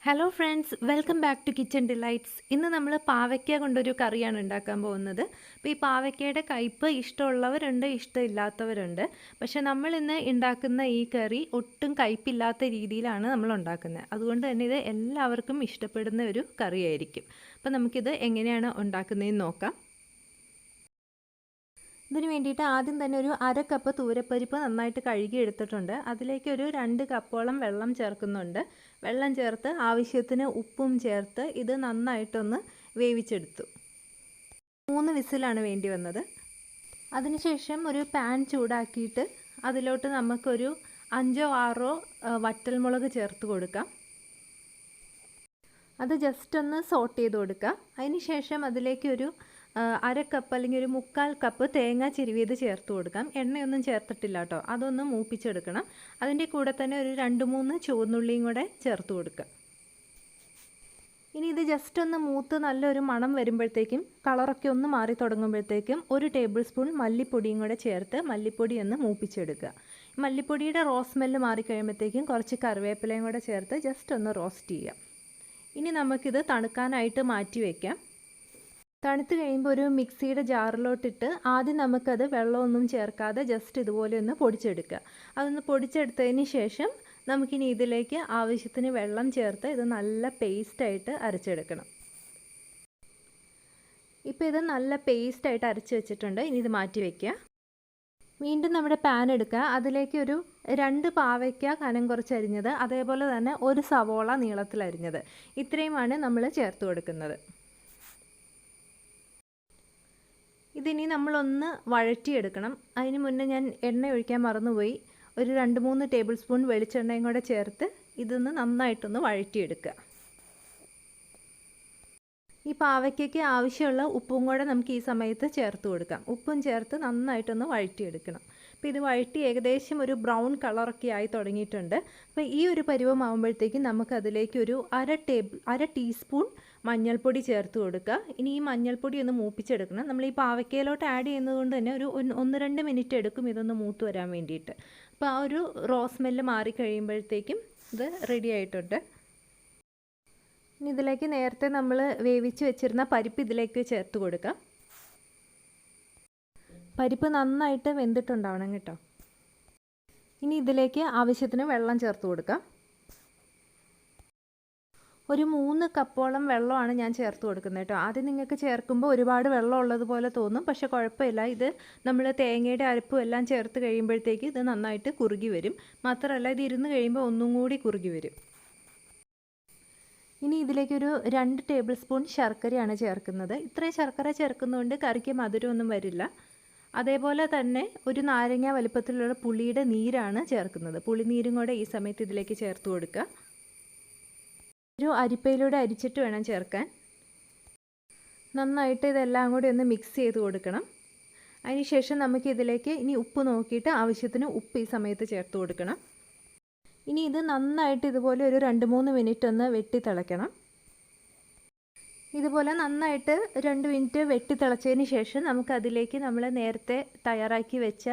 Hello friends, welcome back to kitchen delights. ഇന്ന് നമ്മൾ പാവയ്ക്ക കൊണ്ടൊരു കറിയാണ് ഉണ്ടാക്കാൻ പോകുന്നത്. അപ്പോൾ ഈ പാവയ്ക്കയുടെ കയ്പ്പ് ഇഷ്ടമുള്ളവരുണ്ട്, ഇഷ്ടമില്ലാത്തവരുണ്ട്. പക്ഷേ നമ്മളിന്ന് ഉണ്ടാക്കുന്ന ഈ കറി ഒട്ടും കയ്പ്പില്ലാത്ത രീതിയിലാണ് നമ്മൾ ഉണ്ടാക്കുന്നത്. അതുകൊണ്ട് തന്നെ ഇത് എല്ലാവർക്കും ഇഷ്ടപ്പെടുന്ന ഒരു കറിയായിരിക്കും. അപ്പോൾ നമുക്കിത് എങ്ങനെയാണ് ഉണ്ടാക്കുന്നതെന്ന് നോക്കാം. ഇതിന് വേണ്ടിയിട്ട് ആദ്യം തന്നെ ഒരു 1/2 കപ്പ് തൂരപ്പരിപ്പ് നന്നായിട്ട് കഴുകി എടുത്തിട്ടുണ്ട്. അതിലേക്ക് ഒരു 2 കപ്പോളം വെള്ളം ചേർക്കുന്നുണ്ട്. വെള്ളം ചേർത്ത് ആവശ്യത്തിന് ഉപ്പും ചേർത്ത് ഇത് നന്നായിട്ടൊന്ന് വേവിച്ചെടുത്തു. 3 വിസിലാണ് വേണ്ടി വന്നത്. അതിനുശേഷം ഒരു പാൻ ചൂടാക്കിയിട്ട് അതിലോട്ട് നമുക്കൊരു 5ഓ 6ഓ വറ്റൽമുളക് ചേർത്ത് കൊടുക്കാം. അത് ജസ്റ്റ് ഒന്ന് സോട്ട് ചെയ്ത് കൊടുക്കുക. അതിനുശേഷം അതിലേക്ക് ഒരു 1/2 കപ്പ് അല്ലെങ്കിൽ ഒരു 1/4 കപ്പ് തേങ്ങ ചിരുവിയത് ചേർത്ത് കൊടുക്കാം. എണ്ണയൊന്നും ചേർത്തിട്ടില്ല കേട്ടോ. അതൊന്ന് മൂപ്പിച്ചെടുക്കണം. അതിൻ്റെ കൂടെ തന്നെ ഒരു 2-3 ചുവന്നുള്ളിയും കൂടെ ചേർത്ത് കൊടുക്കുക. ഇനി ഇത് ജസ്റ്റ് ഒന്ന് മൂത്ത് നല്ലൊരു മണം വരുമ്പോഴത്തേക്കും കളറൊക്കെ ഒന്ന് മാറി തുടങ്ങുമ്പോഴത്തേക്കും 1 ടേബിൾ സ്പൂൺ മല്ലിപ്പൊടിയും കൂടെ ചേർത്ത് മല്ലിപ്പൊടി ഒന്ന് മൂപ്പിച്ചെടുക്കുക. മല്ലിപ്പൊടിയുടെ റോസ് സ്മെല്ല് മാറിക്കഴിയുമ്പോഴത്തേക്കും കുറച്ച് കറിവേപ്പിലയും കൂടെ ചേർത്ത് ജസ്റ്റ് ഒന്ന് റോസ്റ്റ് ചെയ്യുക. ഇനി നമുക്കിത് തണുക്കാനായിട്ട് മാറ്റി വയ്ക്കാം. തണുത്ത് കഴിയുമ്പോൾ ഒരു മിക്സിയുടെ ജാറിലോട്ടിട്ട് ആദ്യം നമുക്കത് വെള്ളമൊന്നും ചേർക്കാതെ ജസ്റ്റ് ഇതുപോലെ ഒന്ന് പൊടിച്ചെടുക്കുക. അതൊന്ന് പൊടിച്ചെടുത്തതിന് ശേഷം നമുക്കിനി ഇതിലേക്ക് ആവശ്യത്തിന് വെള്ളം ചേർത്ത് ഇത് നല്ല പേസ്റ്റായിട്ട് അരച്ചെടുക്കണം. ഇപ്പോൾ ഇത് നല്ല പേസ്റ്റായിട്ട് അരച്ച് വെച്ചിട്ടുണ്ട്. ഇനി ഇത് മാറ്റി വയ്ക്കുക. വീണ്ടും നമ്മുടെ പാൻ എടുക്കുക. അതിലേക്ക് ഒരു 2 പാവയ്ക്ക കനം കുറച്ചരിഞ്ഞത്, അതേപോലെ തന്നെ 1 സവോള നീളത്തിലരിഞ്ഞത്, ഇത്രയുമാണ് നമ്മൾ ചേർത്ത് കൊടുക്കുന്നത്. ഇതിനി നമ്മളൊന്ന് വഴറ്റിയെടുക്കണം. അതിന് മുന്നേ ഞാൻ എണ്ണ ഒഴിക്കാൻ മറന്നുപോയി. ഒരു 2-3 ടേബിൾ സ്പൂൺ വെളിച്ചെണ്ണയും കൂടെ ചേർത്ത് ഇതൊന്ന് നന്നായിട്ടൊന്ന് വഴറ്റിയെടുക്കുക. ഈ പാവയ്ക്കയ്ക്ക് ആവശ്യമുള്ള ഉപ്പും കൂടെ നമുക്ക് ഈ സമയത്ത് ചേർത്ത് കൊടുക്കാം. ഉപ്പും ചേർത്ത് നന്നായിട്ടൊന്ന് വഴറ്റിയെടുക്കണം. അപ്പോൾ ഇത് വഴറ്റി ഏകദേശം ഒരു ബ്രൗൺ കളറൊക്കെ ആയി തുടങ്ങിയിട്ടുണ്ട്. അപ്പോൾ ഈ ഒരു പരുവമാകുമ്പോഴത്തേക്കും നമുക്കതിലേക്ക് ഒരു 1/2 ടീസ്പൂൺ മഞ്ഞൾപ്പൊടി ചേർത്ത് കൊടുക്കുക. ഇനി ഈ മഞ്ഞൾപ്പൊടി ഒന്ന് മൂപ്പിച്ചെടുക്കണം. നമ്മൾ ഈ പാവയ്ക്കയിലോട്ട് ആഡ് ചെയ്യുന്നത് കൊണ്ട് തന്നെ ഒരു 1-2 മിനിറ്റ് എടുക്കും ഇതൊന്ന് മൂത്ത് വരാൻ വേണ്ടിയിട്ട്. അപ്പോൾ ആ ഒരു റോസ് സ്മെല്ല് മാറിക്കഴിയുമ്പോഴത്തേക്കും ഇത് റെഡി ആയിട്ടുണ്ട്. ഇനി ഇതിലേക്ക് നേരത്തെ നമ്മൾ വേവിച്ച് വെച്ചിരുന്ന പരിപ്പ് ഇതിലേക്ക് ചേർത്ത് കൊടുക്കാം. പരിപ്പ് നന്നായിട്ട് വെന്തിട്ടുണ്ടാവണം കേട്ടോ. ഇനി ഇതിലേക്ക് ആവശ്യത്തിന് വെള്ളം ചേർത്ത് കൊടുക്കാം. ഒരു 3 കപ്പോളം വെള്ളമാണ് ഞാൻ ചേർത്ത് കൊടുക്കുന്നത് കേട്ടോ. ആദ്യം നിങ്ങൾക്ക് ചേർക്കുമ്പോൾ ഒരുപാട് വെള്ളം ഉള്ളതുപോലെ തോന്നും, പക്ഷേ കുഴപ്പമില്ല. ഇത് നമ്മൾ തേങ്ങയുടെ അരപ്പും എല്ലാം ചേർത്ത് കഴിയുമ്പോഴത്തേക്ക് ഇത് നന്നായിട്ട് കുറുകി വരും. മാത്രമല്ല ഇത് ഇരുന്ന് കഴിയുമ്പോൾ ഒന്നും കൂടി കുറുകി വരും. ഇനി ഇതിലേക്കൊരു 2 ടേബിൾ സ്പൂൺ ശർക്കരയാണ് ചേർക്കുന്നത്. ഇത്രയും ശർക്കര ചേർക്കുന്നതുകൊണ്ട് കറിക്ക് മധുരമൊന്നും വരില്ല. അതേപോലെ തന്നെ ഒരു നാരങ്ങ വലുപ്പത്തിലുള്ള പുളിയുടെ നീരാണ് ചേർക്കുന്നത്. പുളിനീരും കൂടെ ഈ സമയത്ത് ഇതിലേക്ക് ചേർത്ത് കൊടുക്കുക. ഒരു അരിപ്പയിലൂടെ അരിച്ചിട്ട് വേണം ചേർക്കാൻ. നന്നായിട്ട് ഇതെല്ലാം കൂടി ഒന്ന് മിക്സ് ചെയ്ത് കൊടുക്കണം. അതിനുശേഷം നമുക്കിതിലേക്ക് ഇനി ഉപ്പ് നോക്കിയിട്ട് ആവശ്യത്തിന് ഉപ്പ് ഈ സമയത്ത് ചേർത്ത് കൊടുക്കണം. ഇനി ഇത് നന്നായിട്ട് ഇതുപോലെ ഒരു 2-3 മിനിറ്റ് ഒന്ന് വെട്ടി തിളയ്ക്കണം. ഇതുപോലെ നന്നായിട്ട് 2 മിനിറ്റ് വെട്ടി തിളച്ചതിന് ശേഷം നമുക്കതിലേക്ക് നമ്മൾ നേരത്തെ തയ്യാറാക്കി വെച്ച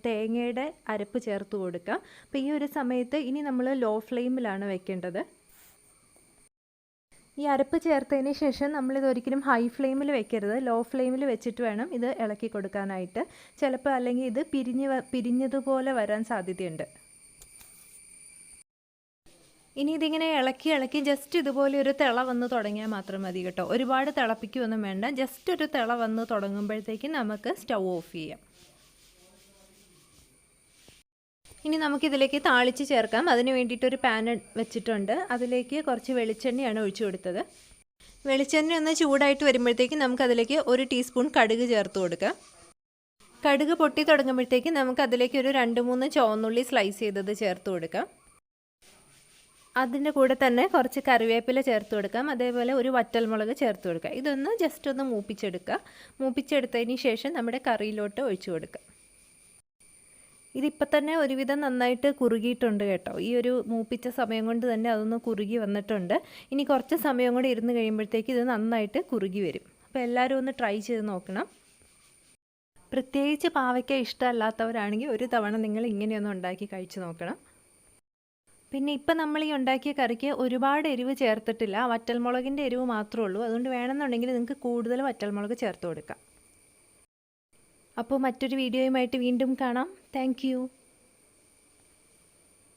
തേങ്ങയുടെ അരപ്പ് ചേർത്ത് കൊടുക്കാം. അപ്പോൾ ഈ ഒരു സമയത്ത് ഇനി നമ്മൾ ലോ ഫ്ലെയിമിലാണ് വെക്കേണ്ടത്. ഈ അരപ്പ് ചേർത്തതിന് ശേഷം നമ്മളിത് ഒരിക്കലും ഹൈ ഫ്ലെയിമിൽ വെക്കരുത്. ലോ ഫ്ലെയിമിൽ വെച്ചിട്ട് വേണം ഇത് ഇളക്കി കൊടുക്കാനായിട്ട്. ചിലപ്പോൾ അല്ലെങ്കിൽ ഇത് പിരിഞ്ഞതുപോലെ വരാൻ സാധ്യതയുണ്ട്. ഇനി ഇതിങ്ങനെ ഇളക്കി ജസ്റ്റ് ഇതുപോലെ ഒരു തിള വന്ന് തുടങ്ങിയാൽ മാത്രം മതി കേട്ടോ. ഒരുപാട് തിളപ്പിക്കുകയൊന്നും വേണ്ട. ജസ്റ്റ് ഒരു തിള വന്ന് തുടങ്ങുമ്പോഴത്തേക്കും നമുക്ക് സ്റ്റൗ ഓഫ് ചെയ്യാം. ഇനി നമുക്കിതിലേക്ക് താളിച്ച് ചേർക്കാം. അതിന് വേണ്ടിയിട്ടൊരു പാൻ വെച്ചിട്ടുണ്ട്. അതിലേക്ക് കുറച്ച് വെളിച്ചെണ്ണയാണ് ഒഴിച്ചു കൊടുത്തത്. വെളിച്ചെണ്ണ ഒന്ന് ചൂടായിട്ട് വരുമ്പോഴത്തേക്കും നമുക്കതിലേക്ക് 1 ടീസ്പൂൺ കടുക് ചേർത്ത് കൊടുക്കാം. കടുക് പൊട്ടി തുടങ്ങുമ്പോഴത്തേക്കും നമുക്കതിലേക്ക് ഒരു 2-3 ചുവന്നുള്ളി സ്ലൈസ് ചെയ്തത് ചേർത്ത് കൊടുക്കാം. അതിൻ്റെ കൂടെ തന്നെ കുറച്ച് കറിവേപ്പില ചേർത്ത് കൊടുക്കാം. അതേപോലെ ഒരു വറ്റൽമുളക് ചേർത്ത് കൊടുക്കുക. ഇതൊന്ന് ജസ്റ്റ് ഒന്ന് മൂപ്പിച്ചെടുക്കുക. മൂപ്പിച്ചെടുത്തതിന് ശേഷം നമ്മുടെ കറിയിലോട്ട് ഒഴിച്ചു കൊടുക്കുക. ഇതിപ്പോൾ തന്നെ ഒരുവിധം നന്നായിട്ട് കുറുകിയിട്ടുണ്ട് കേട്ടോ. ഈ ഒരു മൂപ്പിച്ച സമയം കൊണ്ട് തന്നെ അതൊന്ന് കുറുകി വന്നിട്ടുണ്ട്. ഇനി കുറച്ച് സമയം കൂടി ഇരുന്ന് കഴിയുമ്പോഴത്തേക്ക് ഇത് നന്നായിട്ട് കുറുകി വരും. അപ്പോൾ എല്ലാവരും ഒന്ന് ട്രൈ ചെയ്ത് നോക്കണം. പ്രത്യേകിച്ച് പാവയ്ക്ക ഇഷ്ടമല്ലാത്തവരാണെങ്കിൽ ഒരു തവണ നിങ്ങൾ ഇങ്ങനെയൊന്ന് ഉണ്ടാക്കി കഴിച്ച് നോക്കണം. പിന്നെ ഇപ്പം നമ്മൾ ഈ ഉണ്ടാക്കിയ കറിക്ക് ഒരുപാട് എരിവ് ചേർത്തിട്ടില്ല, വറ്റൽമുളകിൻ്റെ എരിവ് മാത്രമേ ഉള്ളൂ. അതുകൊണ്ട് വേണമെന്നുണ്ടെങ്കിൽ നിങ്ങൾക്ക് കൂടുതൽ വറ്റൽമുളക് ചേർത്ത് കൊടുക്കാം. അപ്പോൾ മറ്റൊരു വീഡിയോയുമായിട്ട് വീണ്ടും കാണാം. താങ്ക്